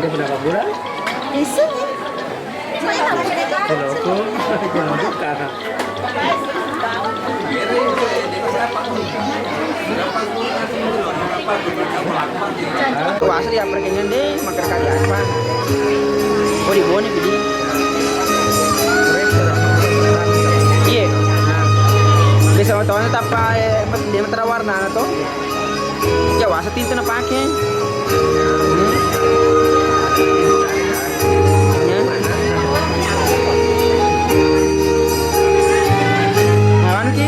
Ada berapa bulan? Di sini. Saya nggak boleh Walaupun jangan buka. Tuh asli ya perkenyan deh makan kali apa? Oh di bawah nih bidi. Iya. Bisa mau tahu apa dia mentera warna atau? Ya wasa tinta na pakai. Ngawan ki?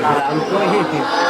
Alam ko eh.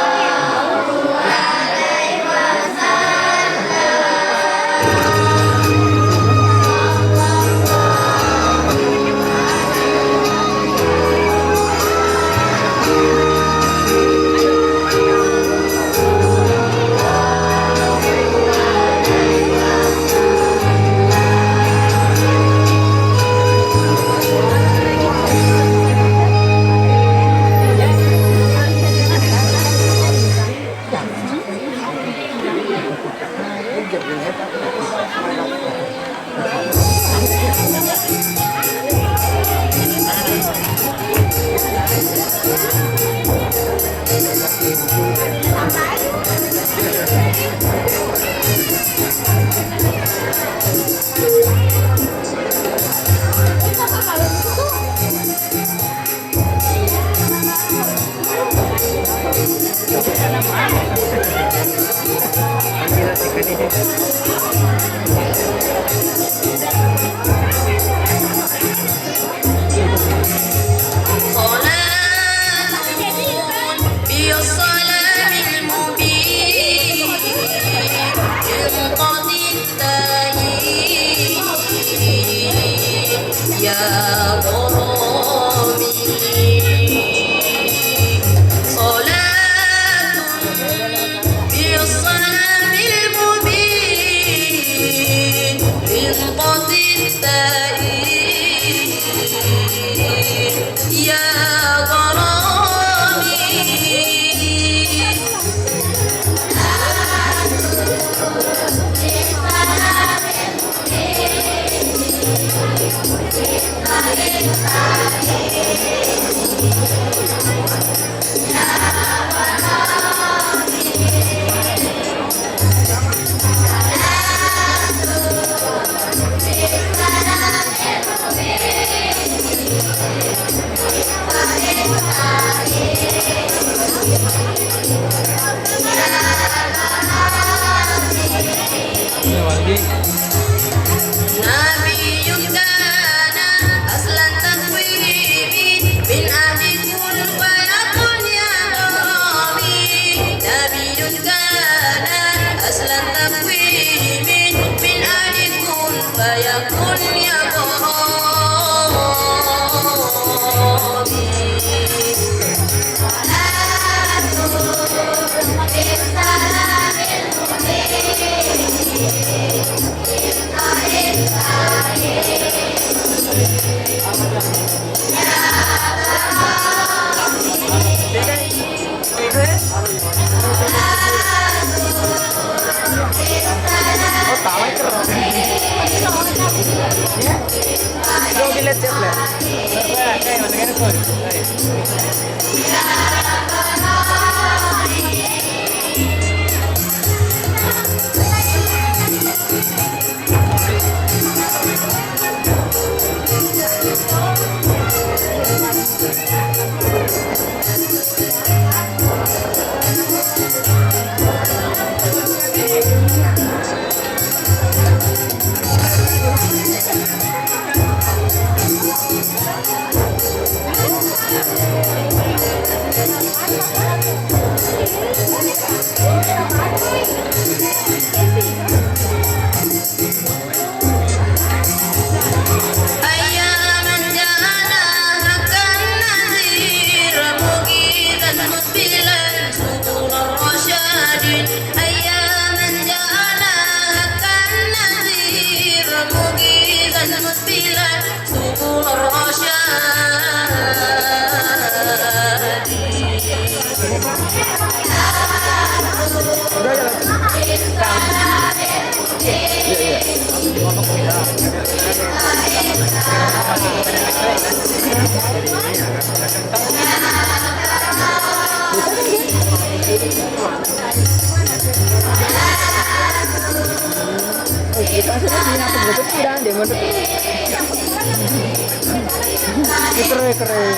Keren.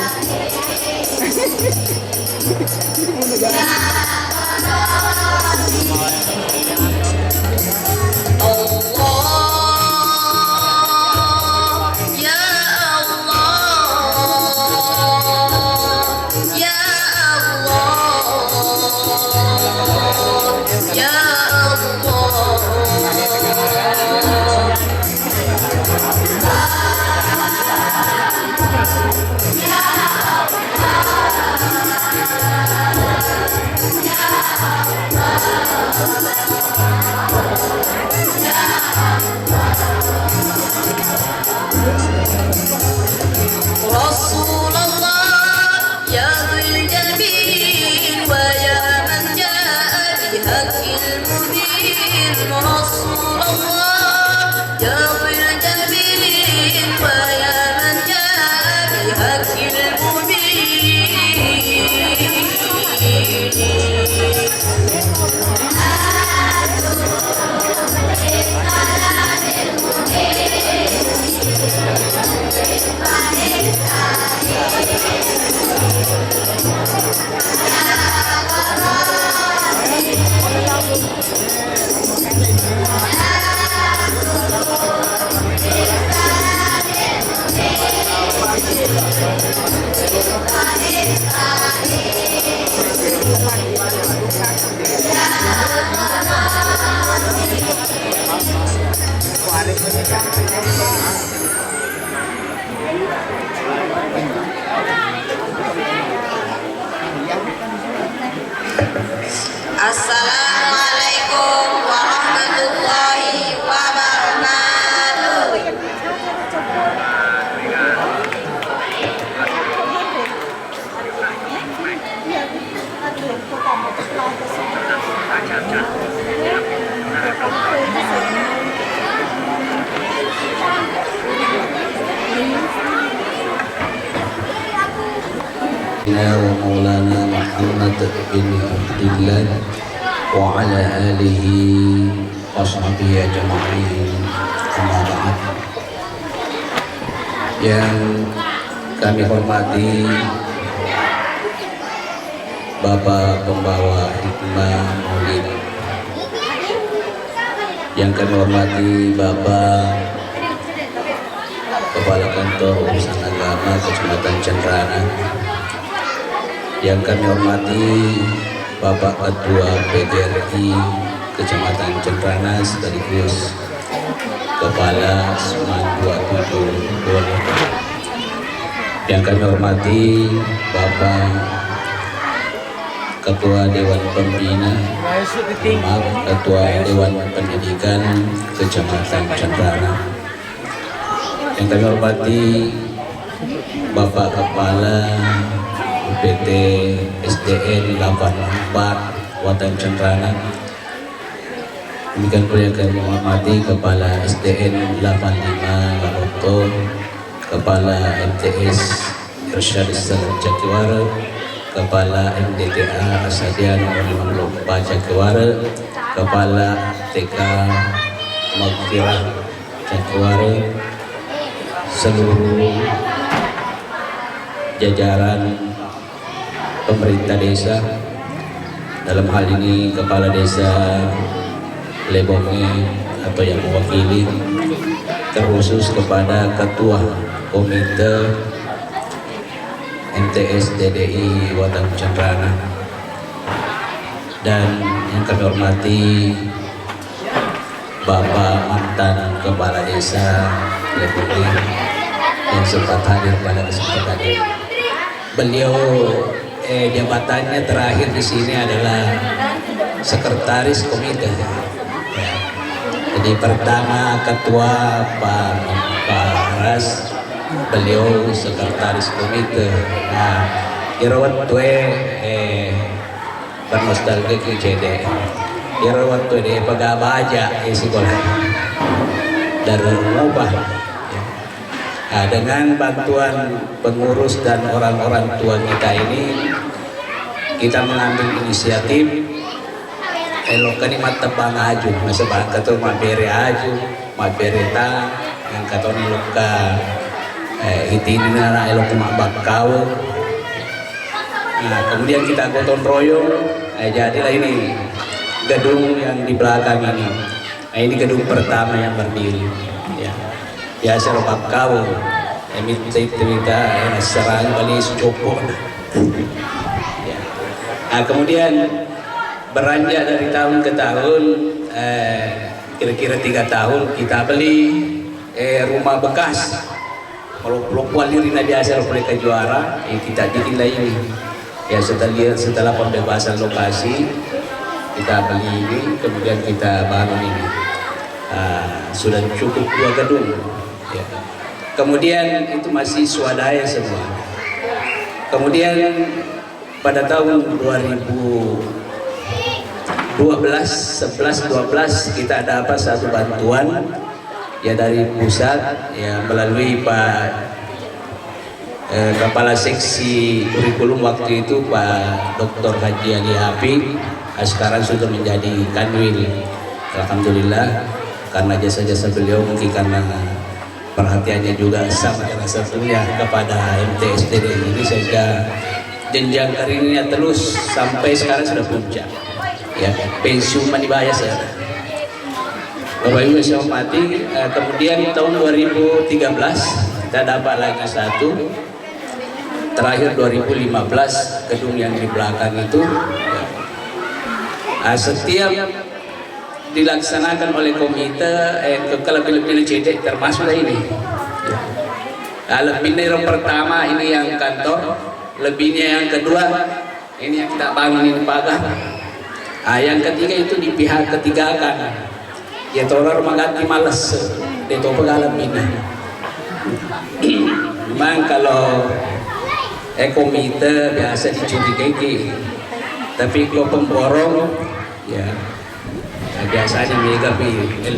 Ya Allah Assalamualaikum warahmatullahi wabarakatuh. ومولانا محمد بن عبد الله وعلى آله وصحبه أجمعين أما بعد. Yang kami hormati Bapak Pembawa Hikmah Maulid, yang kami hormati Bapak Kepala Kantor Urusan Agama Kecamatan Cendrana, yang kami hormati Bapak Ketua PGRI Kecamatan Cendrana sekaligus Kepala Seman 27 Boleh, yang kami hormati Bapak Ketua Dewan Pembina, Ketua Dewan Pendidikan Kecamatan Cendrana, yang kami hormati Bapak Kepala UPT SDN 84 Watan Cendrana. Demikian pula yang kami hormati Kepala SDN 85 Laroto, Kepala MTS Irsyad Salam Jakiwara, Kepala MDTA Asadian 54 Jakiwara, Kepala TK Magfirah Jakiwara, seluruh jajaran pemerintah desa, dalam hal ini Kepala Desa Lebonge atau yang mewakili, terkhusus kepada Ketua Komite MTS DDI Watan Cendrana, dan yang kami hormati Bapak mantan Kepala Desa Lebonge yang sempat hadir pada kesempatan ini. Beliau jabatannya terakhir di sini adalah sekretaris komite. Jadi pertama ketua Pak Ras, beliau sekretaris komite. Nah, irawat tue bernostalgia ke CD. Irawat tue de pagaba aja sekolah dari Mubah. Nah, dengan bantuan pengurus dan orang-orang tua kita ini, kita mengambil inisiatif elokan ini matebang aju, masa bangka tuh mabere aju, mabere ta, yang kata ini loka itini nara elok mabak kau. Nah, kemudian kita gotong royong, jadilah ini gedung yang di belakang ini. Nah, ini gedung pertama yang berdiri. Ya. Biasa lompat kau, emit cerita serang bali secopo. Nah, kemudian beranjak dari tahun ke tahun, kira-kira 3 tahun kita beli rumah bekas. Kalau pelopon lirina biasa mereka juara, kita bikin lagi ini. Ya setelah pembebasan lokasi, kita beli ini, kemudian kita bangun ini. Sudah cukup 2 gedung. Ya. Kemudian itu masih swadaya semua. Kemudian pada tahun 2012 kita dapat satu bantuan ya dari pusat ya melalui Pak Kepala Seksi Kurikulum waktu itu Pak Dr. Haji Ali Habib, sekarang sudah menjadi Kanwil. Alhamdulillah, karena jasa-jasa beliau mungkin karena perhatiannya juga sama dengan satunya kepada MTSDD ini, sehingga jenjang karirnya terus sampai sekarang sudah puncak. Ya, pensiun dibayar saya. Bapak Ibu saya hormati, kemudian tahun 2013 kita dapat lagi satu, terakhir 2015 gedung yang di belakang itu. Setiap dilaksanakan oleh komite lebih-lebih cedek termasuk ini. Lebihnya yang pertama ini yang kantor, lebihnya yang kedua ini yang kita bangun ini pagar. Yang ketiga itu di pihak ketiga kan, ya tolong mengganti males, dia tahu pengalaman ini. Memang kalau komite biasa dicurigai, tapi kalau pemborong ya biasanya mereka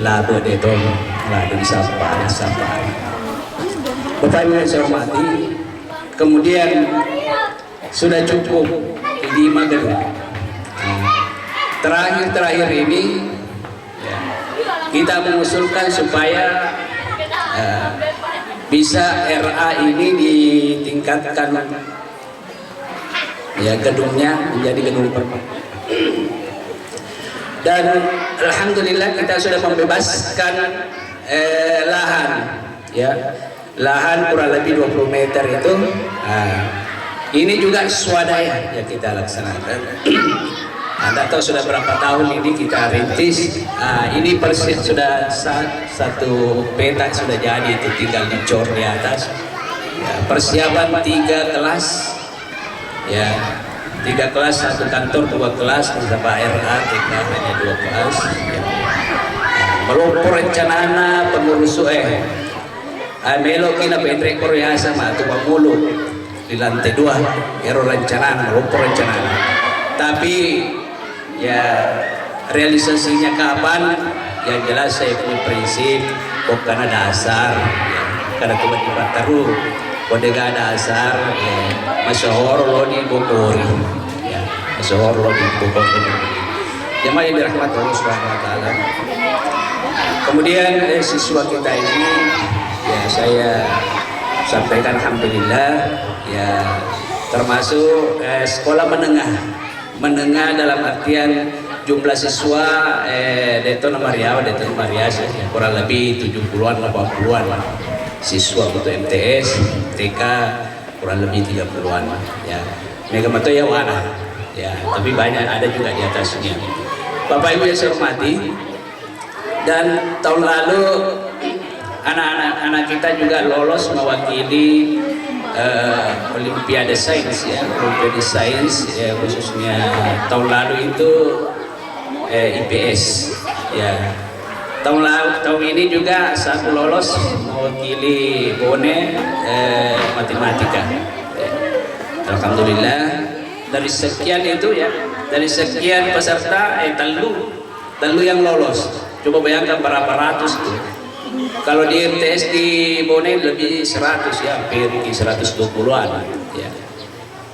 laba dia tahu laba di sapa. Bapak Ibu yang saya hormati, kemudian sudah cukup di Magelang. Terakhir ini ya, kita mengusulkan supaya bisa RA ini ditingkatkan ya gedungnya menjadi gedung permanen. Dan alhamdulillah kita sudah membebaskan lahan ya, lahan kurang lebih 20 meter itu. Ini juga swadaya yang kita laksanakan. Anda tahu sudah berapa tahun ini kita rintis. Ini persis sudah satu peta sudah jadi, itu tinggal dicor di atas. Ya, persiapan 3 kelas, ya 3 kelas, 1 kantor 2 kelas, bersama RA TK hanya 2 kelas. Ya. Melumpur rencanana pengurus melo kina pendek Korea sama tu pamulu di lantai 2 ero rencanana melumpur rencanana. Tapi ya realisasinya kapan? Yang jelas saya punya prinsip bukan dasar ya. Karena tiba-tiba taruh kode gak dasar ya. Masyhur lo di Bogori ya, masyhur lo di Bogori. Jemaah yang dirahmati Allah Subhanahu wa taala. Kemudian siswa kita ini ya saya sampaikan alhamdulillah ya, termasuk sekolah menengah dalam artian jumlah siswa Dayton Mariau kurang lebih 70-an 80-an siswa untuk MTS, TK kurang lebih 30-an ya. Mereka mato ya wana ya, tapi banyak ada juga di atasnya. Bapak Ibu yang saya hormati, dan tahun lalu anak-anak kita juga lolos mewakili Olimpiade Sains ya, Olimpiade Sains ya, khususnya tahun lalu itu IPS ya. Tahun ini juga satu lolos mewakili Bone matematika ya. Alhamdulillah dari sekian itu ya, dari sekian peserta telu yang lolos. Coba bayangkan berapa ratus tuh. Kalau di MTS di Bone lebih 100 ya, hampir 120-an ya.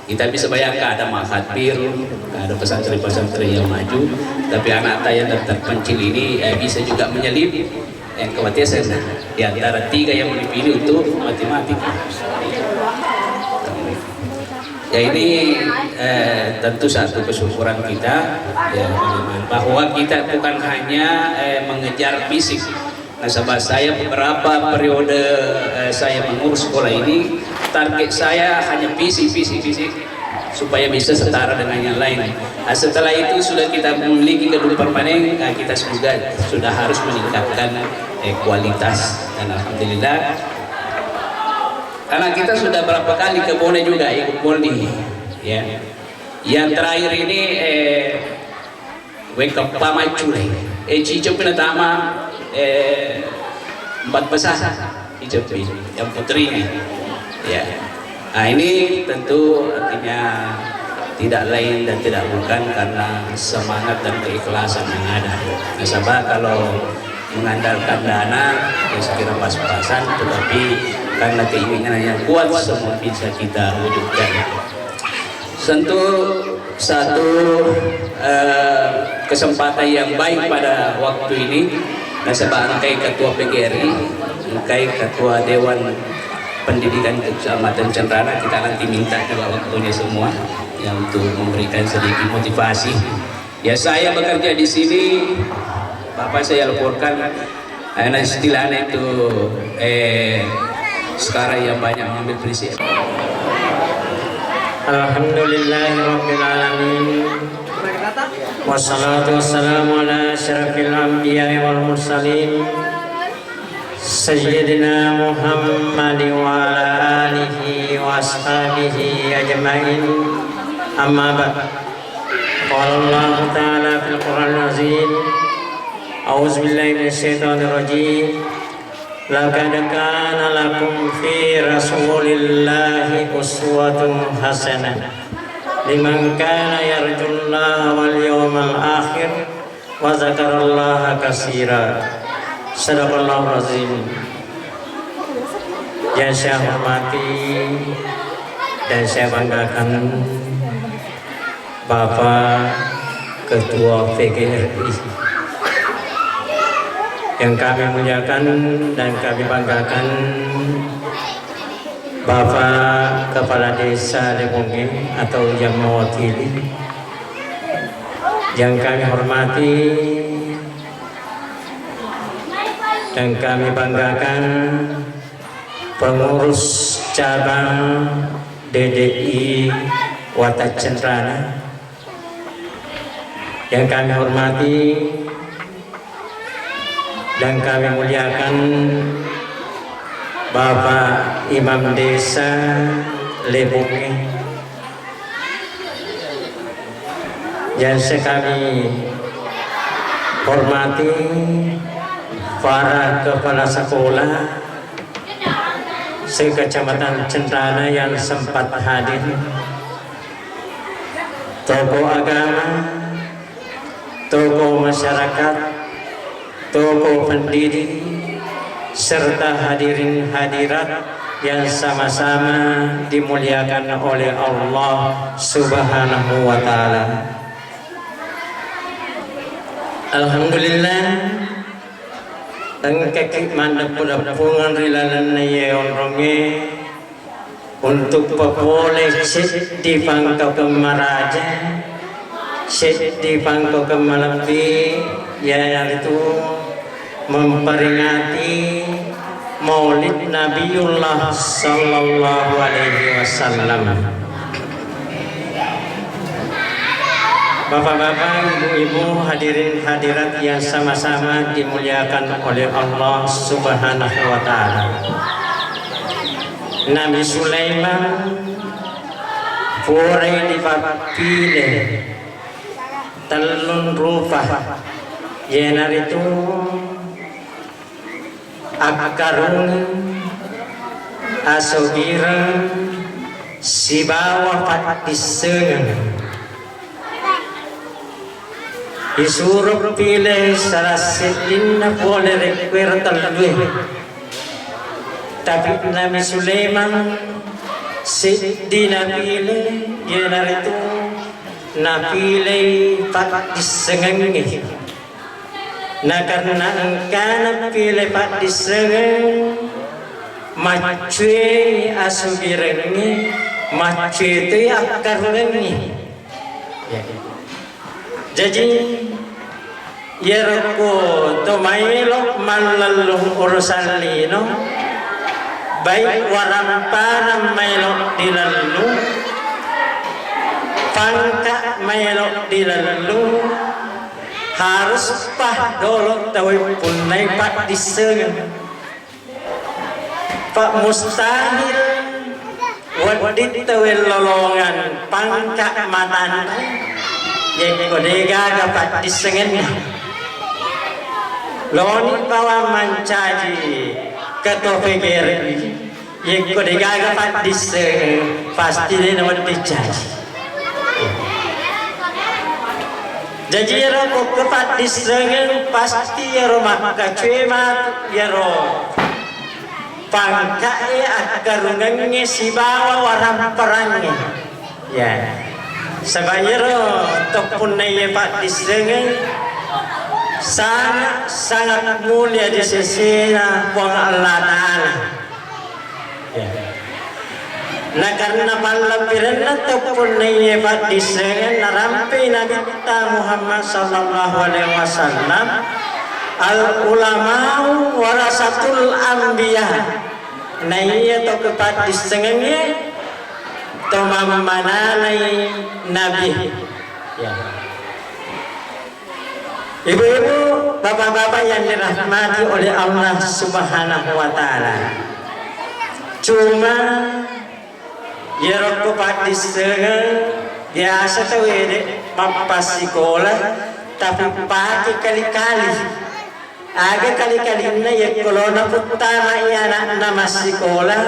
Kita bisa bayangkan ada Mahathir, ada pesantren-pesantren yang maju, tapi anak yang terpencil ini bisa juga menyelip yang kematian di antara 3 yang dipilih untuk matematika. Ya ini tentu satu kesyukuran kita ya, bahwa kita bukan hanya mengejar fisik. Nasabah saya beberapa periode saya mengurus sekolah ini, target saya hanya fisik supaya bisa setara dengan yang lain. Setelah itu sudah kita memiliki gedung permanen, kita sudah harus meningkatkan kualitas, dan alhamdulillah anak kita sudah berapa kali ke Bone juga ikut Poldi ya. Yang terakhir ini wake up pamacule cico penatama 4 besar Ijepi yang putrinya ya. Nah ini tentu artinya tidak lain dan tidak bukan karena semangat dan keikhlasan yang ada. Nasabah kalau mengandalkan dana ya sekira pas-pasan, tetapi karena keinginan yang kuat semua bisa kita wujudkan. Tentu satu kesempatan yang baik pada waktu ini, nasabah angkai Ketua PGRI, angkai Ketua Dewan Pendidikan Kecamatan Cenrana, kita nanti minta juga waktunya semua yang untuk memberikan sedikit motivasi. Ya saya bekerja di sini, Bapak saya laporkan, istilahnya itu sekarang yang banyak mengambil prinsip. Alhamdulillahirrabbilalamin. Wassalatu wassalamu ala asyrafil anbiya'i wal mursalin Sayyidina Muhammad wa ala alihi wa ashabihi ajma'in. Amma ba'd. قال الله تعالى في القرآن العظيم أعوذ بالله من الشيطان الرجيم لقد كان لكم في رسول الله أسوة حسنة لمن كان يرجو الله واليوم الآخر وذكر الله كثيرا صدق الله العظيم. Yang saya hormati dan saya banggakan Bapak Ketua PGRI, yang kami muliakan dan kami banggakan Bapak Kepala Desa Lebonge atau yang mewakili, yang kami hormati dan kami banggakan pengurus cabang DDI Wata Cendrana, yang kami hormati dan kami muliakan Bapak Imam Desa Lebonge, yang kami hormati para kepala sekolah se-Kecamatan Cendrana yang sempat hadir, tokoh agama, tokoh masyarakat, tokoh pendidik, serta hadirin hadirat yang sama-sama dimuliakan oleh Allah Subhanahu wa Ta'ala. Alhamdulillah, tengkek mandap pudapungan rilalan na yeon ronge untuk pepoleh sit di pangkau kemaraja, sit di pangkau kemalapi, ya itu memperingati Maulid Nabiullah Sallallahu Alaihi Wasallam. Bapak-bapak, ibu-ibu, hadirin hadirat yang sama-sama dimuliakan oleh Allah Subhanahu wa Ta'ala. Nabi Sulaiman pure dipapile telun rupa yenar itu akarun asobirang si bawah patiseng disuruh pilih salah sedina boleh rekwer telwe, tapi Nabi Sulaiman sedina pilih yenar itu napilih pat disengengi, nah karena engkau pilih pat disengeng macui asubirengi macui itu akar rengi. Jadi ya roko to mailo malalung urusan lino baik waram param mailo dilalu pangka mailo dilalu harus pah dolo tawai punai pak diseng pak mustahil wadit tawai lolongan pangka matan yang kodega dapat disengen loni bawa mancaji ketua PGRI yang kodega dapat disengen pasti dia dapat dicaji. Jadi ya kok dapat disengen pasti ya rumah kacema ya pangka ya akarungannya si bawa warna perangnya ya. Sebayaro topunai Pak disengen sangat mulia di sisi Allah Ta'ala. Nah karena malapiran topunai Pak disengen narampi Nabi kita Muhammad Sallallahu Alaihi Wasallam al ulama warasatul anbiya. Nah iya topat disengennya Tomam mananai Nabi. Ya. Ibu-ibu, bapak-bapak yang dirahmati oleh Allah Subhanahu wa Ta'ala. Cuma ya rokok diseng biasa tuh ini mampas sekolah tapi pakai kali-kali agak kali-kali ya kalau na pertama ya anak nama sekolah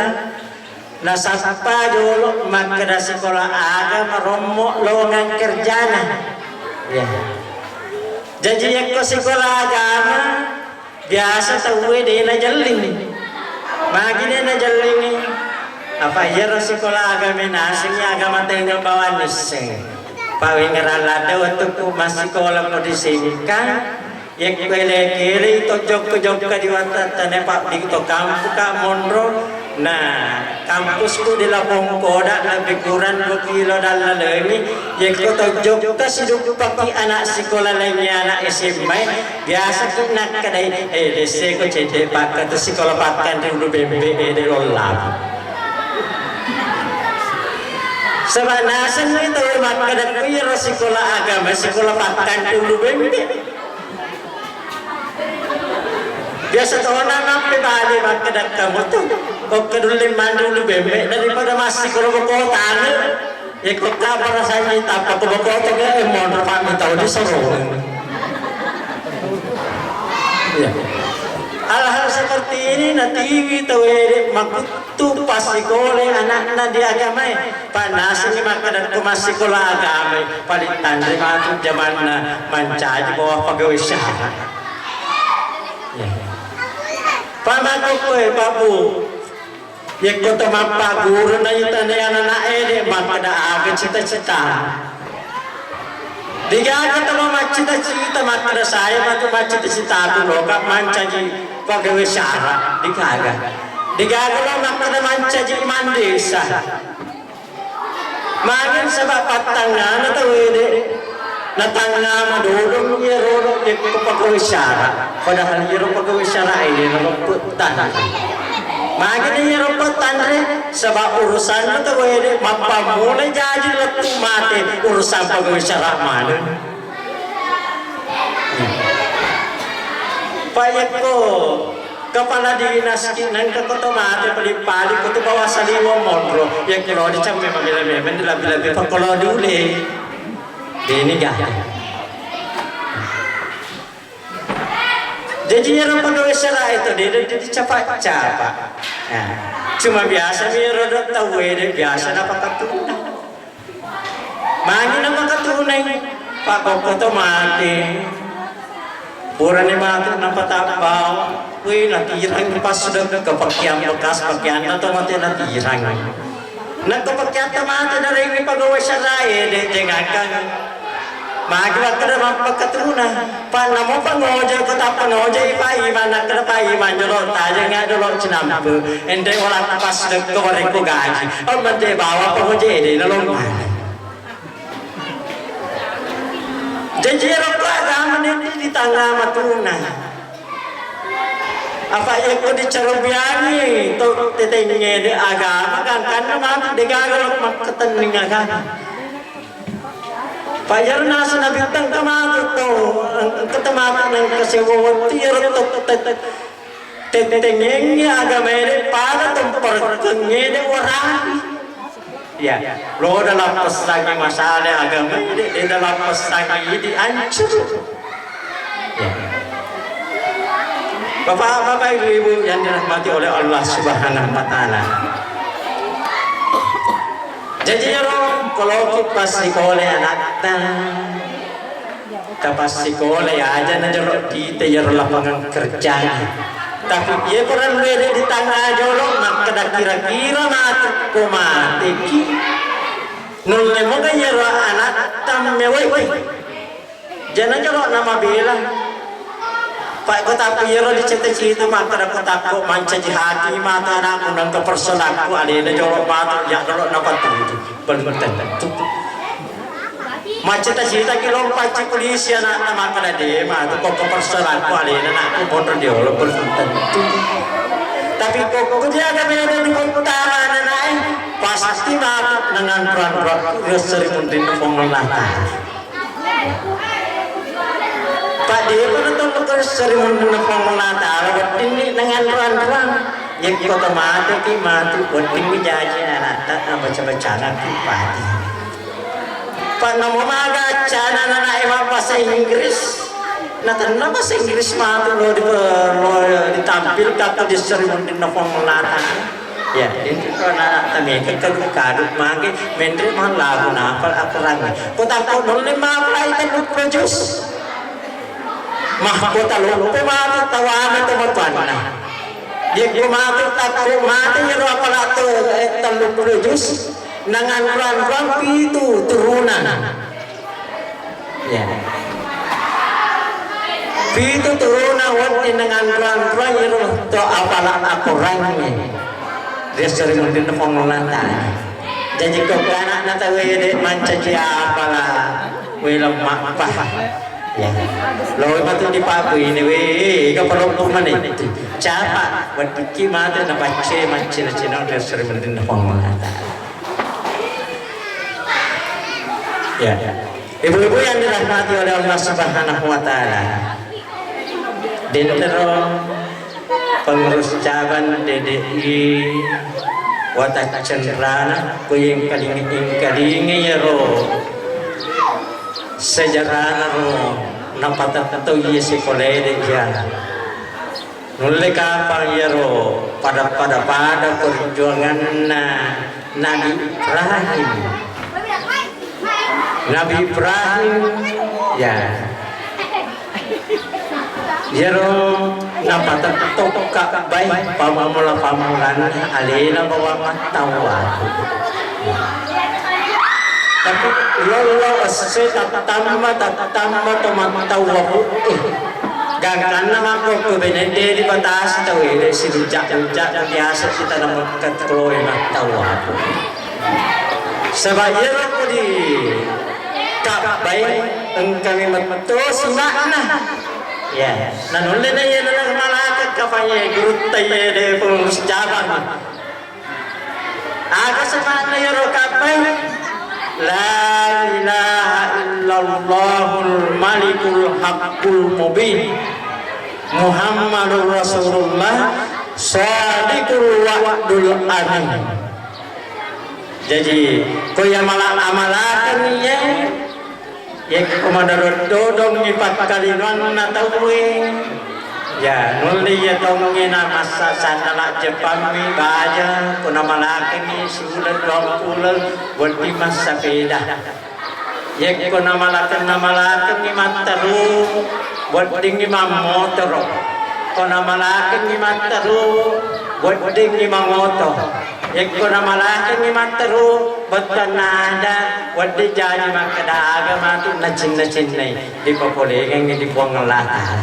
na sapa dulu maka sekolah agak meromok lowongan kerjana ya jadi yang ke sekolah agama biasa tahu dia na jaling bagi dia na jaling apa ya sekolah agama nasingnya agama tengah bawah niseng pawai ngeralada waktu masih sekolah mau disingkan yang kiri tojok di watatane pak di to kampus kak Monro nah kampusku di Lampung Koda lebih kurang 2 kilo dalam ini yang tojok hidup pakai anak sekolah lainnya anak SMA biasa kena kedai desa ko cedek pak ke sekolah pakan di ulu bembe di lolap sebab nasan itu maka ada kira sekolah agama sekolah pakan di ulu bembe biasa tahu nama pribadi maka dak kamu tuh kok keduli mandul bembe daripada masih kalau kota ya kok kabar rasanya apa ke kota ke mau pamit tahu di Solo ya hal-hal seperti ini nanti tahu makutu pas sekolah anak-anak di agama panas ini maka dan masih sekolah agama paling tandri matu zaman mancaji bawah pegawai syah pamaku kowe babu yang kota mapa guru na yuta na anak ede maka da aga cita-cita digaga tama cita-cita maka da saya matu cita-cita dulu kak mancaji pegawai syara digaga lo maka da mancaji iman desa makin sebab patangan atau ede natangga madodong ya rodong di pegawai syara padahal ya pegawai syara ini romputan magini ya romputan sebab urusan itu wede mapa mulai jadi letu mati urusan pegawai syara mana payakku kepala dinas nang ke kota mati pali kota bawah saliwo mondro yang kalau dicampe memang lebih kalau dulu ini gak jadi yang pegawai syara itu dia dicapak-capak cuma biasa dia rodot tahu dia biasa dapat ketuna mangin apa ketuna pak kok mati purane mati napa tapau wih natirang pas sudah kepakian bekas pakaian atau mati natirang nak kepakian mati dari pegawai syara dia dengarkan magi waktu mampu ketuna pan namo pangoja kota pangoja ipai mana kena pai manjolo taja nggak dulu cenampu ente orang pas dek goreng ko gaji om mende bawa pangoja ini nolong janji rokok agama ini di tangga matuna apa yang kau dicerobiani to tetenya di agama kan nama degagal mak ketening agama Pajar nasa nabitang kamato to ketemakan ng kasewon tiro to tetengnya agama ini pada temperkengnya ini orang ya lo dalam lagi masalah agama ini di dalam lagi dihancur ya bapak-bapak ibu-ibu yang dirahmati oleh Allah Subhanahu wa taala jadi kalau pas sekolah anak pas sekolah ya aja najerok kita ya lapangan kerja tapi dia pernah beda di tangga jolong maka kira-kira mati ko mati ki nulle mo kaya anak tammewai jangan jolok nama bilang Pak kota piro di cita-cita mata ada kotaku manca hati mata anakku nang kepersonanku ada jorok mata yang jorok napat itu belum tentu macet cita kilo paci polisi anak mata ada dia mata kok kepersonanku ada anakku bodoh dia belum tentu tapi kok dia ada beda di kota mana naik pasti mata dengan berat-berat sering mending pengelola Pak dia pun tuh sering menepung menata, ini dengan ruang-ruang yang kota mati, penting menjadi anak baca-baca nanti pati. Pag namamaga, tsana na naima pa sa Inggris. Natanda ba sa Inggris matulo ditampil ka di serimun din na pangulatan. Ya, itu karena kami kadut magi menteri mah lagu napal akarang. Kota ko non lima play tan produce. Mah kota lo pemati tawana tematuan na. Dia pemati takko mati ro apala to tan produce nangan ran pitu turunan. Ya. Pitu turunan wati nangan ran ro to apala akarang ni. Dia sering mendin pengelolaan. Jadi kau anak nata wede manca siapa lah, welam mak pah. Ya, lalu itu di pabu ini kau perlu mana itu? Siapa? Buat kimat dan baca macam cina dia sering mendin pengelolaan. Ya, ibu-ibu yang dirahmati oleh Allah Subhanahu Wa Taala. Dentro pengurus cabang DDI Watak Cendrana kuying kalingi ya ro sejarah ro napata tato ye sekolede ya nulle kapal ya ro pada perjuangan Nabi Ibrahim ya Yero napata toka baik pamulan alena bawa matawa. Tapi lolo ase tatama tomatawa ko. Gangkan nama ko benede di batas tahu ini si rujak biasa kita nama ketloy matawa ko. Sebayar ko di kak baik engkami matos makna. Ya, nanulle na yan ang malakad kapanya guru tayo de pengurus cabang. Aga sa mana yaro kapay? La ilaha illallahul malikul haqqul mubin. Muhammadur Rasulullah sadiqul wa'dul amin. Jadi, ko yang amalakan niya ya komandan dodong ipat kalinon na tawin ya nuli ya tongin na masa sandala Jepang mi baja kuna malaki ni sulan 20 wadi masa beda ya kuna malaki ni mataru wadi ni motor kuna malaki ni mataru wadi ni motor ya kuna malaki ni mataru betul nada, wadi jadi makada agama tu nacin nai, di papolegang di pengelolaan.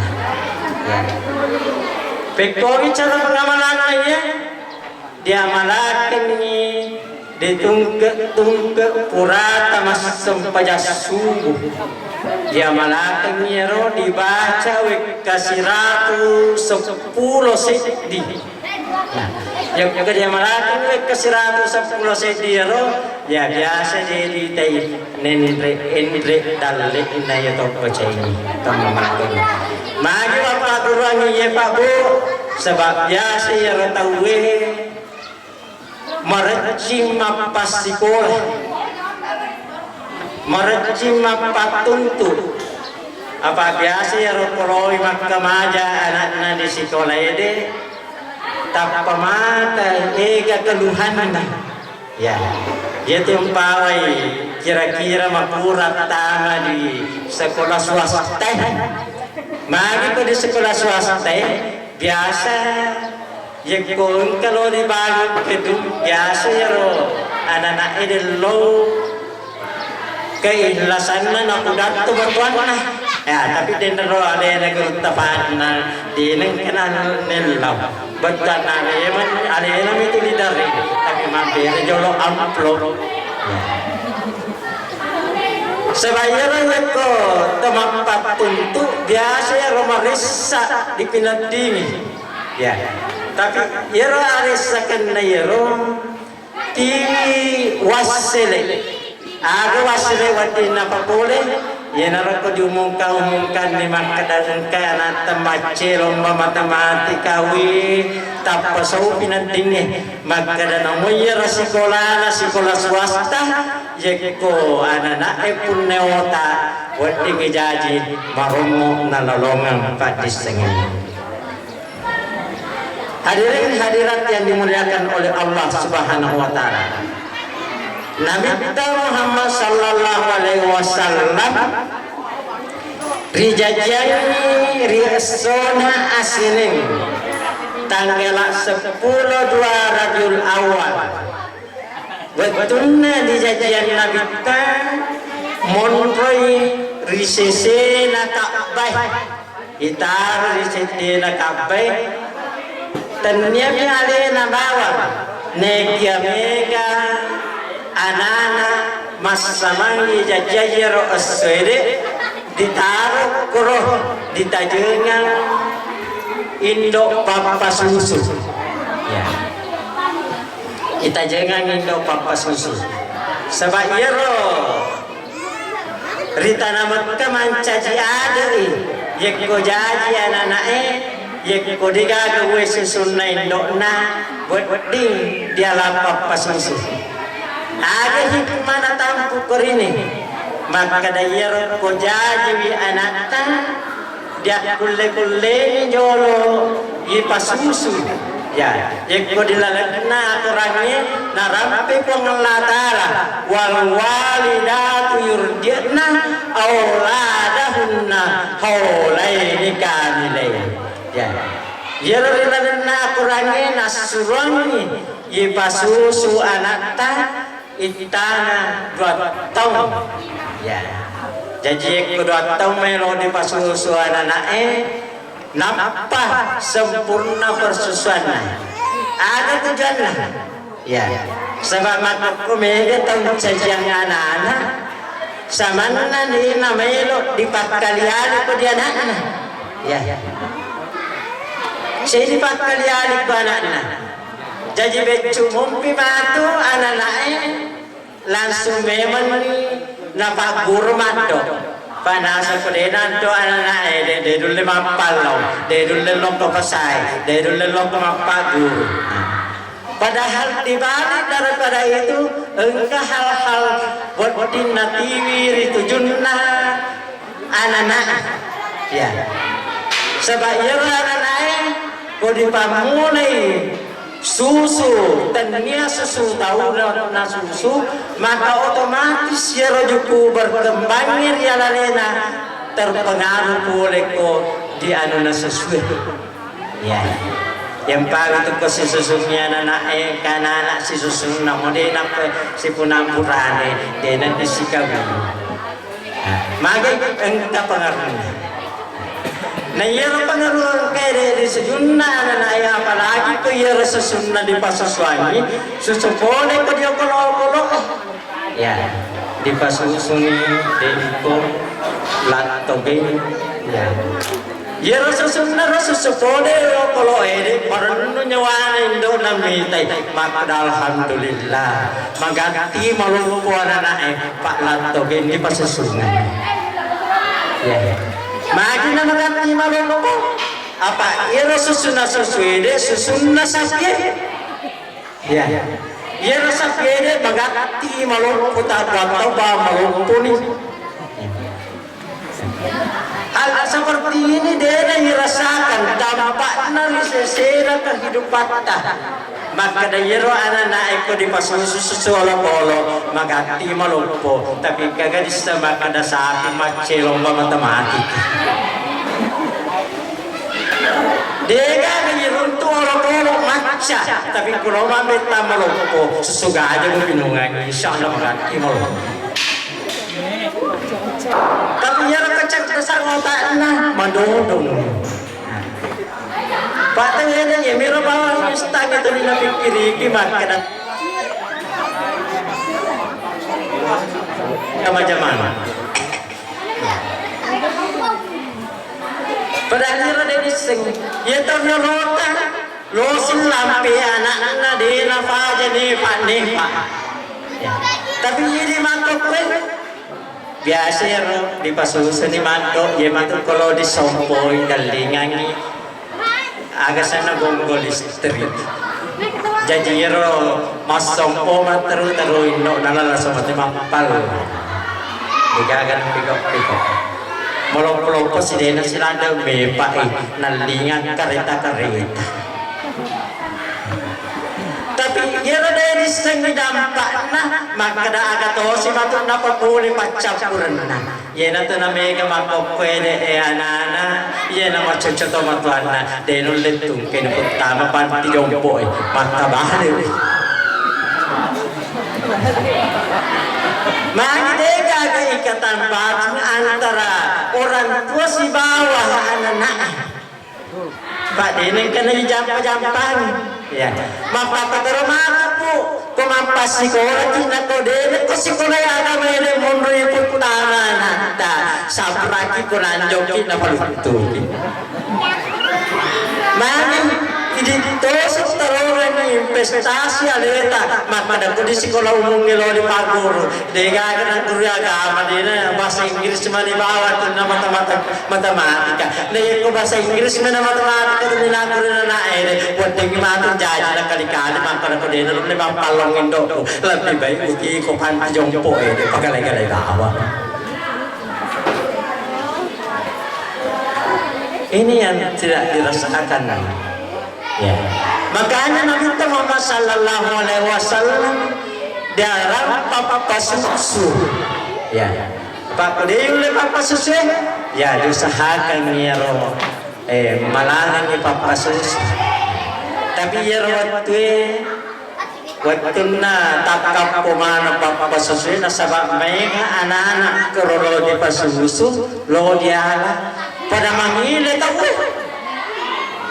Pekoi cara pengamalan ya, dia malakan ni, ditungke purata mas sempajas subuh. Dia malakan ni ro dibaca kasiratu 10 sedi. Yang juga dia malakan ke 110 sediro ya biasa jadi tay nendre dalle inna ya to pacai tamamakan magi bapak kurangi ya Pak Bu sebab biasa ya ratawe marajim mapasikola marajim mapatuntu apa biasa ya rokoloi makamaja anak-anak di sekolah ini tanpa mata ega keluhan ya yaitu umpamai kira-kira makurat tama di sekolah swasta magi ko di sekolah swasta biasa ya kung kalau di bago kedung biasa ya ro anak-anak ini lo keikhlasan na nakudat to batuan na ya tapi dendro ada yang tapan na dineng kenal nelaw betul aleman alena itu lidar tapi mampir jolo amplop sebayar ko tempat untuk biasa ya romarisa di pinadini ya tapi yero arisa kena yero ti wasele aga wasele wati na papole Ya naroko diumumkan di makadang kana tamace lomba matematika wi tapos au pinadini makadang moyer sekolah swasta yeko anak pun neota wadi ngejaji maromo nanolongan padis sengin. Hadirin hadirat yang dimuliakan oleh Allah Subhanahu wa taala. Nabi kita Muhammad sallallahu alaihi wasallam rijajani riasona asinin tanggal 10 Rabiul Awal. Betulnya dijajian Nabi kita monroi risese na Ka'bah. Itar risese na Ka'bah. Tanya ale na bawa nekia mega anana masamangi jajajero aswede ditaruh kuroh ditajengan Indo papa susu ya itajengan Indo papa susu sebab yero rita namat kemancaji aderi yeko jaji ananae yeko digaga we susunna Indo na buat ding dia lapap pas susu ada hikmah na tampu korini maka dayar ko jaji anakta dia kulle jolo ipasusu ya yeko dilalagna aturangnya narampe ko ngelatala wal walidatu yurdina auladahunna haulaini kamilain ya yero dilalagna aturangnya nasurangi ipasusu anakta itana 2 tahun ya jadi kedua tahun melo di pasusu ananae napa sempurna persusuan ada tujuan ya sebab makku mega tahun sajian anak-anak samana di namelo di patkaliali ko di anak-anak ya saya di patkaliali ko anak-anak jadi becu mumpi batu anak-anaknya langsung memang napa guru mado panasa kudenan do anak-anaknya de dulu mapalau de dulu lomba pasai de dulu lomba mapagu padahal dibalik daripada itu engkau hal-hal buat dinatiwir itu junnah anak-anak ya sebab ya anak-anaknya kau dipamulai susu tania susu tahu na susu maka otomatis ya rojuku berkembangnya ya lalena terpengaruh oleh ko di anu na susu ya yang paling itu si susunya anak kana si susu na modena si punampurane dena di Sikagu maka engkau pengaruhnya nah iya pengaruh kayak dari sejumlah anak apalagi tuh iya sesunnah di pasasuani susu boleh ke dia kolok ya di pasusuni deko latobe ya iya sesunnah susu boleh kalau ini orang nyawa Indo namitai maka alhamdulillah mengganti malu anak Pak latobe di pasusuni ya magi na magati malolo ko apa ira susuna susuide susuna sakye ya ira sakye magati malolo ko tatwa ba malolo ni hal seperti ini dia dirasakan dampaknya sesera kehidupan kita maka dayero anak-anak ko di pasusu susu-susu magati malumpo tapi kagak bisa maka dasar macelo matematika dia ngiruntu olo-olo maca tapi kuno mambeta malumpo sesuga aja mo pinungan insyaallah magati malumpo tapi yara kecek dasar otakna mandodong patengnya ya miro bawa mustang itu dipikiri gimana macam mana pada akhirnya dia diseng ya tahunnya lota losin lampi anak-anak di nafaja nih pak tapi ini mantap biasa ro di pasusun ni manto ye manto kalau di sompoi galingan agak sana gonggol street jadi ro mas sompo matru taru indo nalala sama mampal digagan pikok molong-molong si dena silanda mepa nalingan kereta tapi yero dari sengi dampak nah maka da aga to si matu na paguli pacampuran na yena to na mega makopwede anana yena machocho to matuana de no letung ken pertama panti jompo maka bahale Mangide gaga ikatan batin antara orang tua si bawah anak-anak. Pak Deneng kena jampan-jampan. Ya, mapapa terima po. Kumampas si kola tina ko dene ko si kola ada mele mondo putana nata. Sabraki ko nanjoki na palutuki. Mani dito sa taruhan ng investasi aleta mapada ko di sekolah umum ngelo di paguro dega kana kurya agama dina bahasa Inggris mali bawa to na matematika dai ko bahasa Inggris na matematika to na ko na ere wonten matong jaji na kali-kali makana ko dina le pampalong indo ko lebih baik uti ko pan jompo pagalay-galay bawa ini yang tidak dirasakan ya. Makanya Nabi Muhammad sallallahu alaihi wasallam darah papa susu ya pak dia oleh papa susu ya diusahakan ya roh malangan ni papa susu tapi ya waktu na takap pemana papa susu na sabab mereka anak-anak keroro di pasusu lo dia pada mangile tahu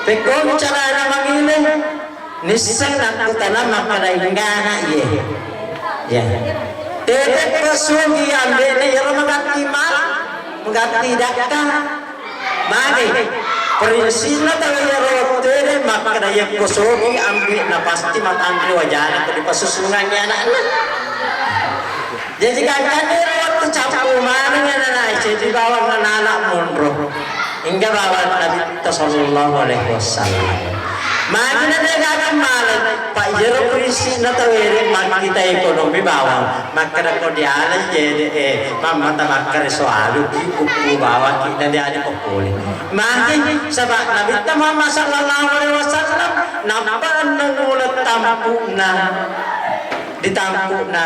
pekon cara na mangile nisan aku tanam pada ingana ye ya tete kasugi ambe ne yaro magati mal magati dakka magi prinsipna tahu yaro tete makada ye kasugi ambe na pasti matandri wajana di pasusungannya anak-anak jadi kakak waktu capu mana na jadi bawang anak mondro hingga bawa Nabi sallallahu alaihi wasallam. Magina na gagamalan pa yero prisi na tawere makita ekonomi bawa makada ko diala jede mamata makare soalu ki upu bawa kita diani popole. Magi sabab Nabi Muhammad sallallahu alaihi wasallam nampan nulat tampuna ditampuna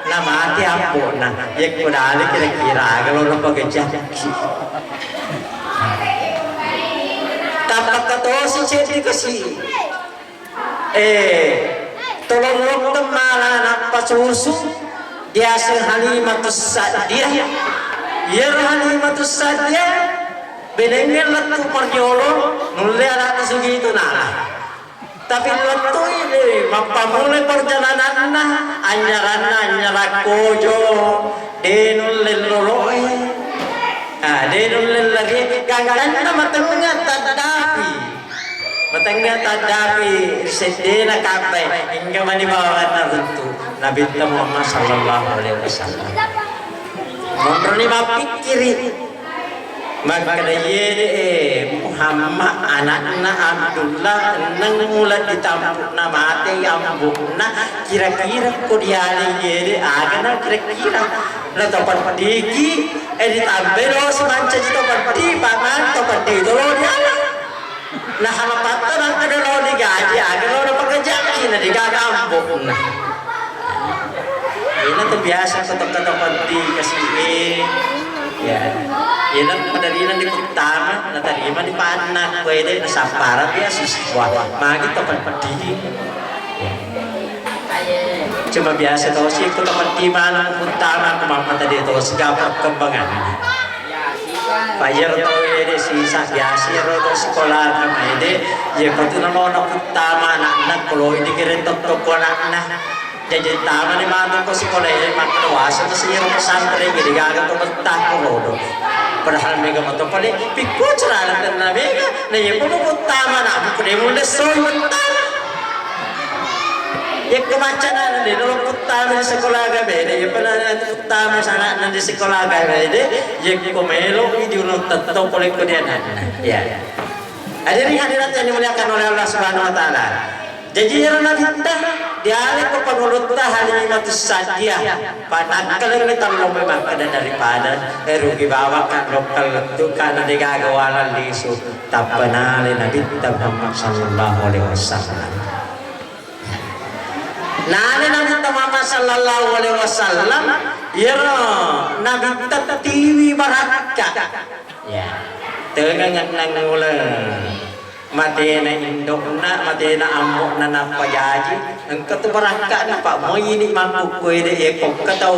nama ati ampuna yek kodali kira-kira kalau lo pagajaki dapat katosi jadi kasi tolong temala nak pasusu dia Halimatus Sa'diyah ya Halimatus Sa'diyah benengel latu perjolo nulle anak segitu nah tapi latu ini mapamule perjalanan nah anyaran kojo denul leloloi denul lagi ganggan matengah tadapi sedena kapai hingga manibawa narutu Nabi Muhammad sallallahu alaihi wasallam mondroni mapikiri maka ye Muhammad anakna Abdullah nang mulat ditampuk nama ate ambukna kira-kira ko diale ye agana kira-kira la topan padiki ditambero semanca topan padi paman topan dolo diala nah halapat nang kada lo digaji agak lo pagajaki na digagambok na ini tuh biasa ketok-ketok padi kasih ya ilang madalinan di pertama natarima di panak pwede nasapara dia siswa magi topan padi cuma biasa tau sih ko topan di mana pertama kemampuan tadi tau segala perkembangan bayar tau ede sisa biasa rodo sekolah kami ede ya patu nalono pertama anak-anak kalau ini kira tok-tok anak-anak jadi taman ni mantu ko sekolah ede makawasa to siya pesantren jadi gagal to betah ko rodo padahal mega moto pali pikku cerana na mega na yung puno pertama na ko demo le soy pertama Ya kemacanan di dalam utama di sekolah gabe, ya pernah utama sana di sekolah gabe, ya komelo di unut tetap oleh kodianan. Ya. Hadirin hadirat yang dimuliakan oleh Allah Subhanahu Wa Taala. Jadi yang Nabi dialih ke pengurutnya Halimatus Sa'diyah. Padahal kita belum memang ada daripada rugi bawa kan lokal itu karena digagawalan lisu tak pernah Nabi Muhammad Sallallahu Alaihi Wasallam. Nabi Muhammad Sallallahu Alaihi Wasallam, ya Nabi tertiwi baraka. Ya, tengah nang ulang. Madena indokna, Madena amok na napayaji. Ang katubaraka na pa mo ini mampu ko ide ekok kataw.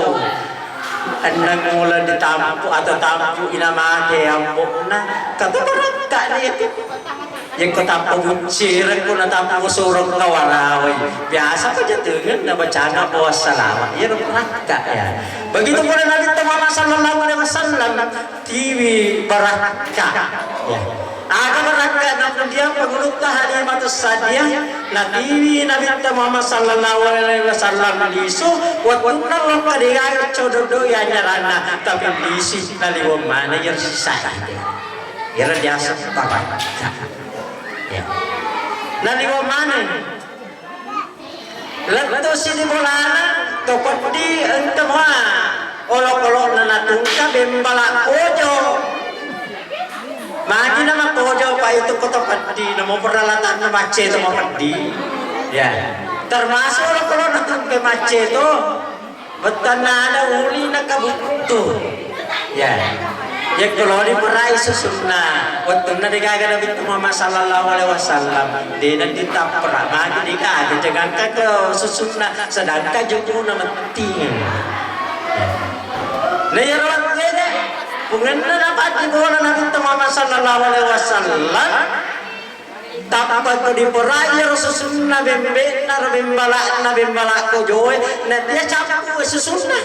Anang mula ditampu atau tampu inamake amok na katubaraka ni ekok. Yang katapo bunciran ko na tampu surong kawaraway. Biasa pa jatungan na bacana po salamat. Yan ang baraka ya. Begitu pula Nabi Muhammad Sallallahu Alaihi Wasallam TV baraka. Ya. Aga baraka na kemudian pengurutnya Halimatus Sa'diyah Nabi Muhammad Sallallahu Alaihi Wasallam lisu waktu nalo kadigai cododo ya nyarana tapi lisi naliwang mana yang sisa ya biasa baraka ya naliwang mana lalu sini bolana tokot di entemwa olok-olok nanatungka bembala ojo. Magi nama kojo pa itu kota padi, nama peralatan mace itu mau padi, ya. Termasuk kalau nanti ke mace itu, betul ada uli nak kabutu, ya. Ya kalau di perai susunna, waktu nanti kagak Nabi Muhammad Sallallahu Alaihi Wasallam, dia nanti tak pernah magi di kagak jangan kagak susunna, sedangkan jauh nama ting. Nah ya orang ini. Pengennya dapat dibawa Nabi Muhammad Sallallahu Alaihi Wasallam dapat diperayar susunna bembena bembala kojoy nanti dia campur susunna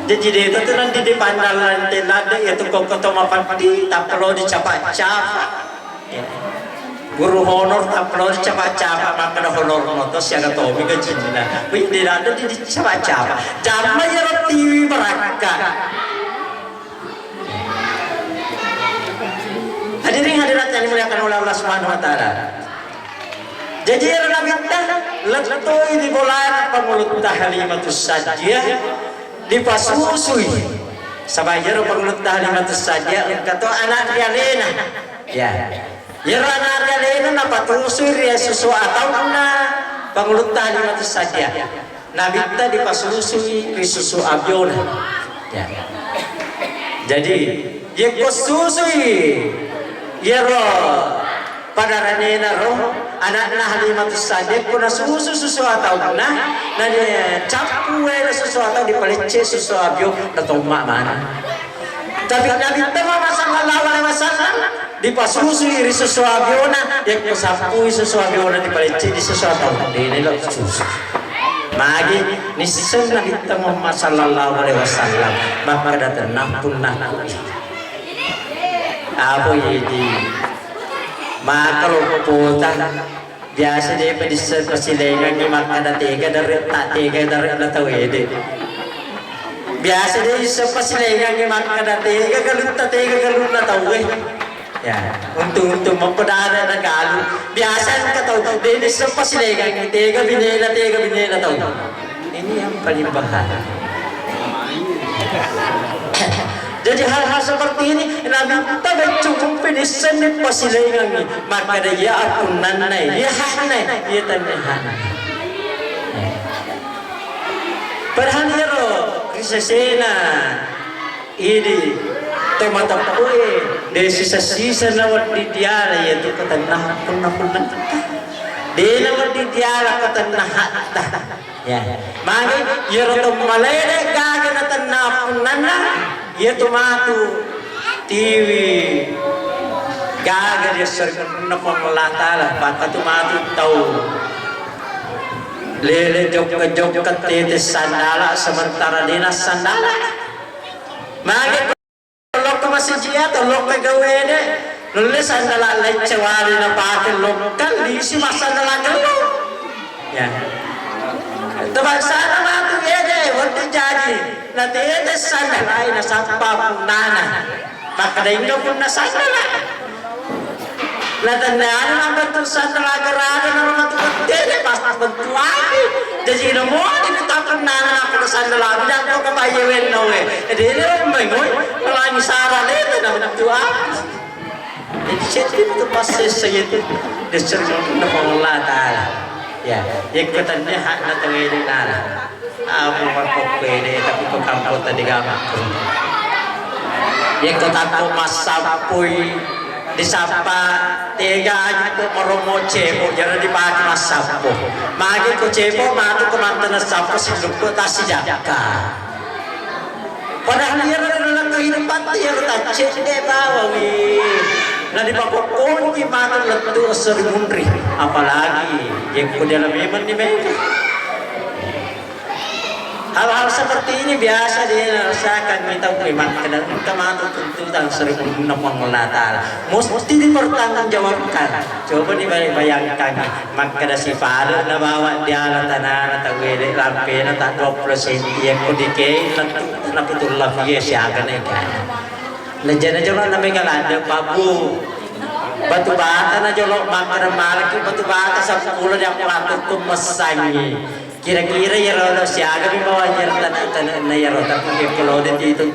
jadi dia itu nanti di pandalan telada itu kok ketemu padi tak perlu dicapa-capa guru honor tak perlu dicapa-capa maka ada honor motos yang kata omi kecilnya tidak ada dicapa-capa jama ya TV baraka hadirin hadirat yang dimuliakan oleh Allah Subhanahu Wa Taala jadi ya Nabi letoi di bola pengulut Halimatus Sa'diyah dipasusui sabayar pengulut Halimatus Sa'diyah kata anak dia lena ya ya anak dia lena napa tusui ya susu atau na pengulut Halimatus Sa'diyah Nabi tadi dipasusui susu abiona ya jadi ya kosusui ya roh pada ranena roh anak Halimatus Sa'diyah kuna susu atau na capu susu atau dipelece susu abio atau mana tapi Nabi Muhammad Sallallahu Alaihi Wasallam dipasusui susu abiona ya kusapui susu abiona dipelece di susu atau ini loh susu magi niscaya Nabi Muhammad Sallallahu Alaihi Wasallam maka datang nampun apa ini maka luputan biasa dia pedisir persilengan maka ada tiga dari tak tiga dari ada tahu ini biasa dia persilengan maka ada tiga galut tak tiga galut tak tahu ya untuk memperdana galut biasa kita tahu dia ini persilengan tiga bina tahu ini yang paling bahaya jadi hal-hal seperti ini Nabi tak cukup finish ni pasilengan ni maka dia akun nanai ya hanai ya tanai padahal dia kisah ini tomatapue dari sisa-sisa nawat di tiara yaitu ketanah pun dia nawat di tiara ketanah ya maka ya roto malere gaga na tanah pun ya tomatu TV gaga dia serkan na pemelatala baka tomatu tahu lele jok tete sandala sementara dinas sandala maka lok ke masjid atau lok ke gawene nulis sandala lecewari na pakai lokal di si sandala galau Ya. Teman sana matu aja, waktu jadi. Nanti ada sana lain sampai nana. Maka dah pun sana lah. Nanti nana betul sana lagi rada nama tu betul pas betul lagi. Jadi semua ini tak pernah nak sana lagi. Jangan kau kebayang nawe. Jadi orang bingung. Kalau ini saran itu nama betul lagi. Jadi itu pasti saya itu disebut nama Allah Taala. Ya, ikutannya hak na tawili nala. Ako magpapwede, tapi ko kampo tadi gamak ko. Ikutan ko masapoy, disapa, tiga aja ko maromo cebo, jangan dipaki masapo. Magi ko cebo, magi ko mantana sapo, sinuko ta si jaka. Padahal dia adalah kehidupan dia tak cede bawa na di pagkukun di mana letu serimundri apalagi yang ko dalam iman ni mereka hal-hal seperti ini biasa dirasakan kita iman kadang kemana tentu dalam seribu Allah mesti dipertanggungjawabkan coba dibayangkan maka ada si Fadil na bawa dia na tanah na tawili lampe na tak 20 senti yang ko dikei na pitullah fiye siya ganyan Lejan aja lo namanya ada babu batu bata na jolok makan malaki batu bata sa pulau yang patut tu mesangi kira-kira ya lo siaga di bawah tanah ya lo tapi kalau dia itu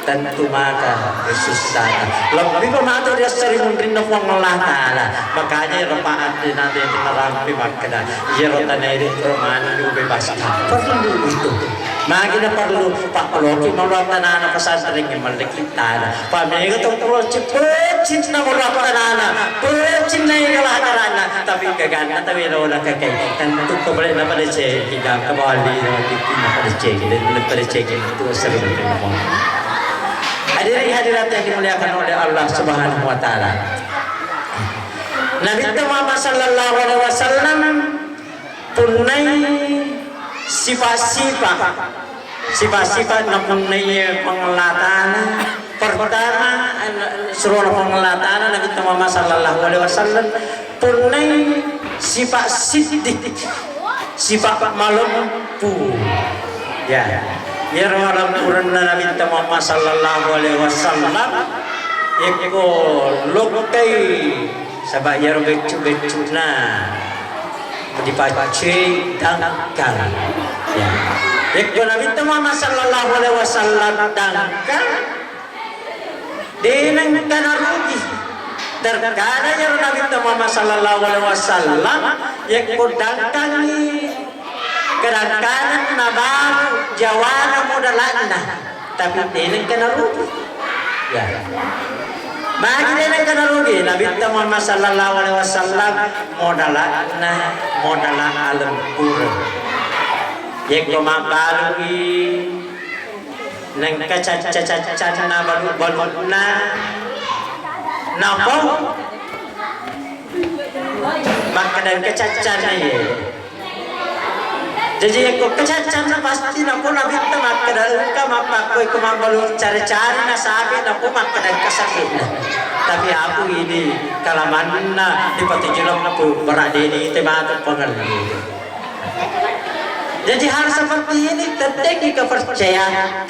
tentu maka susah lebih pematur dia sering menerima Allah Taala makanya repaat di nanti menerampi makna ya lo tanah ini permana bebas perlu itu makanya perlu Pak Loki melalui tanah pesantren yang kita pamai itu terus cepet na melalui tanah pecin na yang karena tapi kegana tapi lo nak kayak tentu kembali nak pada cek kita kembali nak pada cek dan pada cek itu sering menerima hadirat yang dimuliakan oleh Allah Subhanahu wa taala. Nabi Muhammad sallallahu alaihi wasallam punai sifat-sifat napunai pengelatan pertama suruh pengelatan Nabi Muhammad sallallahu alaihi wasallam punai sifat siddiq sifat malempu ya ya orang turun Nabi Muhammad sallallahu alaihi wasallam iko lokai sabak ya becu na dipace dangkal ya iko Nabi Muhammad sallallahu alaihi wasallam dangkal denang kana rugi terkadang ya Nabi Muhammad sallallahu alaihi wasallam iko dangkal kadang-kadang nabaru jawana modalana tapi ini kena rugi ya bagi ini kena rugi Nabi Muhammad sallallahu alaihi wasallam modalana alam pura yang kemabalui nang kacaca na baluna napa maka dan kacaca ya jadi aku kecacan na pasti napo Nabi temat kadang mapa ko kumambalu cari-cari na sabi napo makadang kasakit na tapi aku ini kalaman na dipatijulong na po beradini temat pengali jadi hal seperti ini penting kepercayaan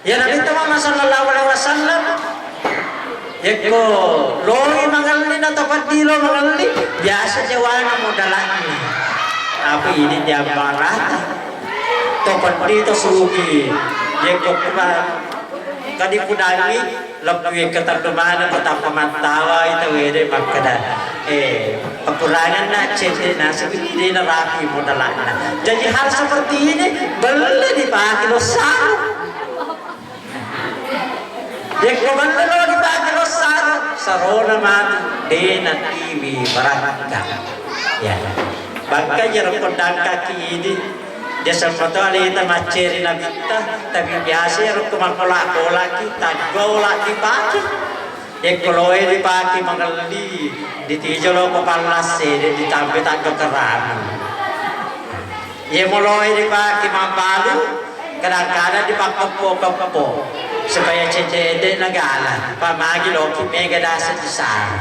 ya Nabi Muhammad sallallahu alaihi wasallam ya ko loi mangali na tapadilo mangali biasa jawana modalana apa ini dia barat topan di to sugi ye ko kadi pudangi lebih keterdemaan betapa mantawa itu wede makada kekurangan nak cete na seperti ini rapi modalana jadi hal seperti ini boleh dipakai dosa ye ko boleh dipakai dosa sarona mati dena TV baraka ya bangka jarak pedang kaki ini dia sempat ali kita maceri nabi kita tapi biasa jarak kemangkola kita gola dipakai ekoloe dipakai mengali ditijolo kepalas ditampe tak keterangan ye moloe dipakai mampalu kadang-kadang dipakai kepo supaya cecede negala pamagi loki mega dasa di sana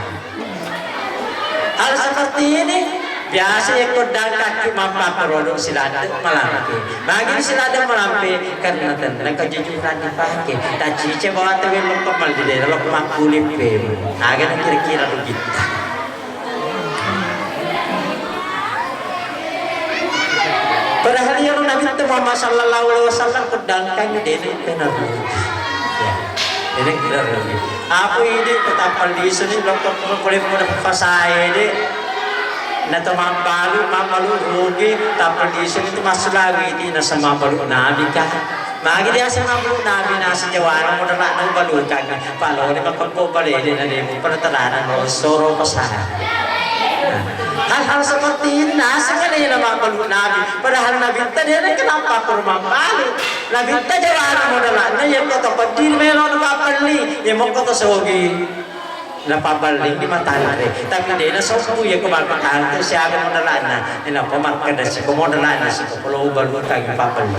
hal seperti ini biasa ikut dan kaki mampaparodong sila malampi. Bagi sila ada malampi karena tentang kejujuran dipakai. Tak cice bawa tewe lo kemal di daerah lo kemakuli pem. Agak kira-kira begitu. Padahal yang Nabi Muhammad sallallahu alaihi wasallam pedangkan ini benar. Ya. Ini benar. Apa ini petapal di sini dokter boleh mudah pasai ini. Na mamalu rugi tapal di sini itu masuk lagi di nasa mabalu Nabi kah. Magi dia sa mabalu Nabi nasa jawaran mo na lang balu kah. Palo ni kapag balik din na din mo panatalanan mo soro pasay. Hal-hal seperti ini nasa kanila mabalu Nabi. Padahal Nabi tadi na kenapa kurmamalu. Nabi tadi jawaran mo na lang na yung katapat din meron napapali. Yung mga katasogi. Napabaling di matahari tapi dia na sopo ya kemarkaan itu siapa modalan na ina pamarkan si pemodalan na si pulau baru kagi papaling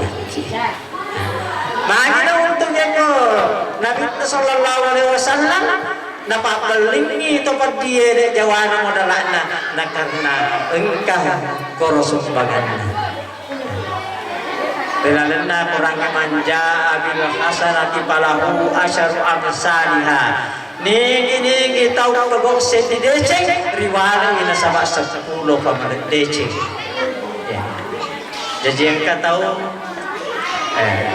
magi na untungnya ko Nabi sallallahu alaihi wasallam napabaling itu pag dia jawana modalan na karena engkau korosum bagana Belalena kurangnya manja abil hasanati palahu asyaru amsalihah Nigi tahu kagok sedi deceng riwala ina sabak 10 pamalit deceng. Ya. Jadi yang kata tahu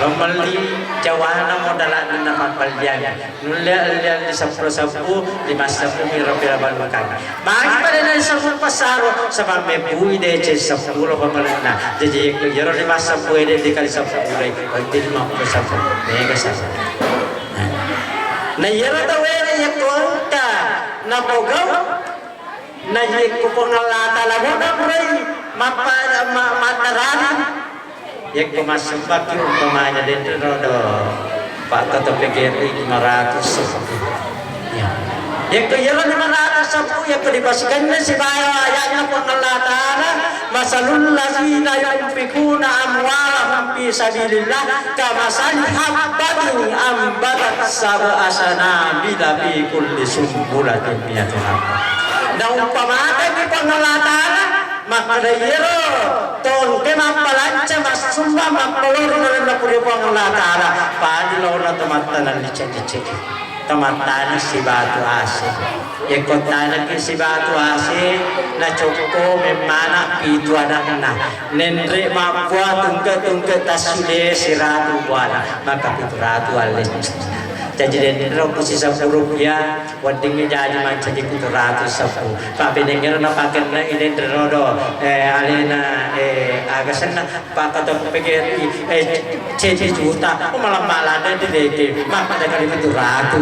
lomali jawana modalan na mapaldian. Nulia di 10 di masa pira balukan. Bagi pada na 10 pasaro sabab may buhi deceng 10 pamalit na. Jadi yero di masa puede dikali 10 ray. Pagdi 50 mega sa. Na yero tahu ya kuangka na bogaw na ko pangalata lang na bray matararan ya ko masubak yung pamanya dito do pak katapigeri 500 ya ko yelo 510 ya ko dibasikan na si bayo ayat na pangalata na masalul lazina yunfikuna amwalahum fi sabilillah kamasali habbatin ambatat sab'a sanabila fi kulli sumbulatin mi'atu habba. Na umpamakan ni pangalatana makadayero ton ke mapalanca masumba mapalor na puri pangalatana padilo na tamatan licet-licet tamatan si batu ase ekotana ke si batu ase na coko memana itu anak nenre mapua tungke tasule siratu buana maka itu ratu alen jadi dentro posisi 10 rupiah wading jadi macam itu ratu 10 pak benengero na pakai na ini dentro alena agak senang pak kata pikir ceci juta malam malam ada di maka ada kali itu ratu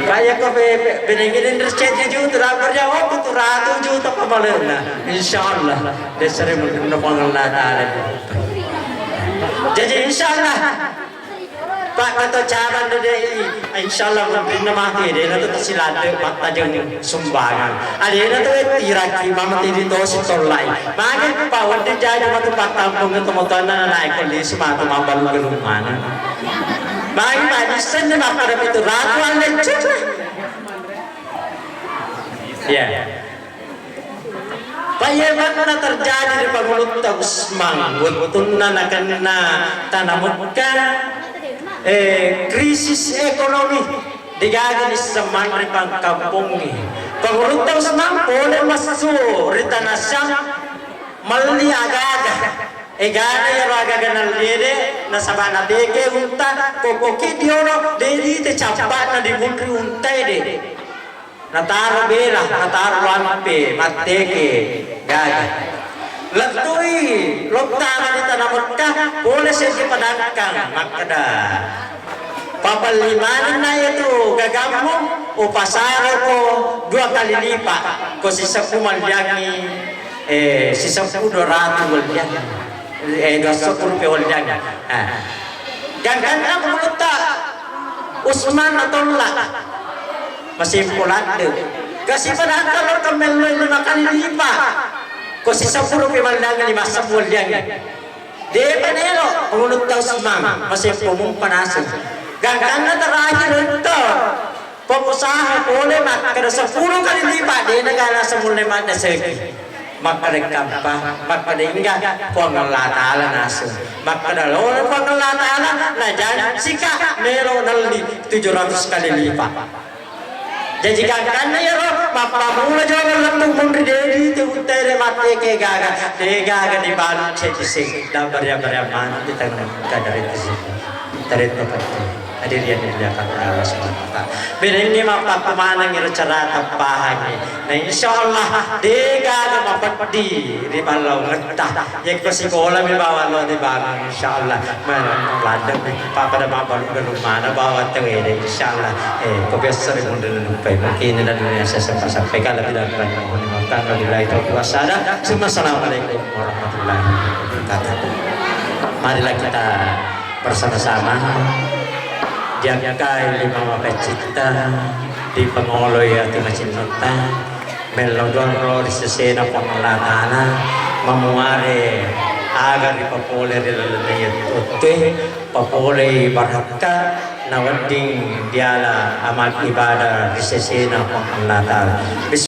Kaya ko binigyan ng 7 juta, rapper niya, oh, 100 juta pa malam na. Inshallah, desare mo na pangalan. Jadi inshallah, Pak kata cara dari inshallah mungkin nama kiri, na to silade mata jeng sumbangan. Alena to tiraki mama tiri to si tolai. Magi pawon di jadi matu patampung to motana na naik kali sematu mabalu gelumana. Bagi magisan na makarap itu ratu ane cek. Ya. Bagaimana terjadi di Pangulut Usman? Betul na tanamutkan krisis ekonomi digagin seman di pangkampung ni. Pangulut Usman boleh masuk ritana siya mali aga-aga. Egana ya raga ganal dede na sabana deke unta kokoki dioro dedi te capat na dibutri unta de nataro bela nataro lampe mateke gaga letui lokta di tanah Mekah boleh saja padangkang makada papal limanan na itu gagamu o pasaro ko 2 kali lipat ko sisa kumalyangi sisa 200 walyangi 210 pewaljang. Gangan na multa Usman atollah masih pulat deh. Kasi pada kalau kamel 5 kali lipat. Kasi 10 pewaljang 5 pewaljang. De panelo multa Usman masih pumung panas. Gangan na terakhir itu pengusaha boleh maka 10 kali lipat di negara semula mana segi maka kampa maka enggak kuang Allah Ta'ala nasu maka dalam kuang Allah Ta'ala nah jangan sika mero nalli 700 kali lipat jadi karena ya roh bapak mula jangan lentung mundri dedi tu tere mati ke gaga di balu cek sing dan beria-beria man di tengah kadar itu dari tempat hadir dia kata Allah SWT. Bila ini mapa kemana ngira cara tapahan ni. Nah insyaallah dega mapadi di balau ngetah. Yang sekolah mi bawa lo di bangun insyaallah. Meladang papa dah bawa belum mana bawa tewe insyaallah. Kau biasa sering mundur lupa. Mungkin dalam dunia saya sampai kalau tidak banyak mohon wabillahi taufiq wasallam. Assalamualaikum warahmatullahi wabarakatuh. Marilah kita bersama-sama jaga lima wabah cipta di pengoloi hati macam nota melodon di sesena pengelatana memuare agar dipopuler di dalamnya tutte populer baraka nawanding diala amal ibadah di sesena pengelatana.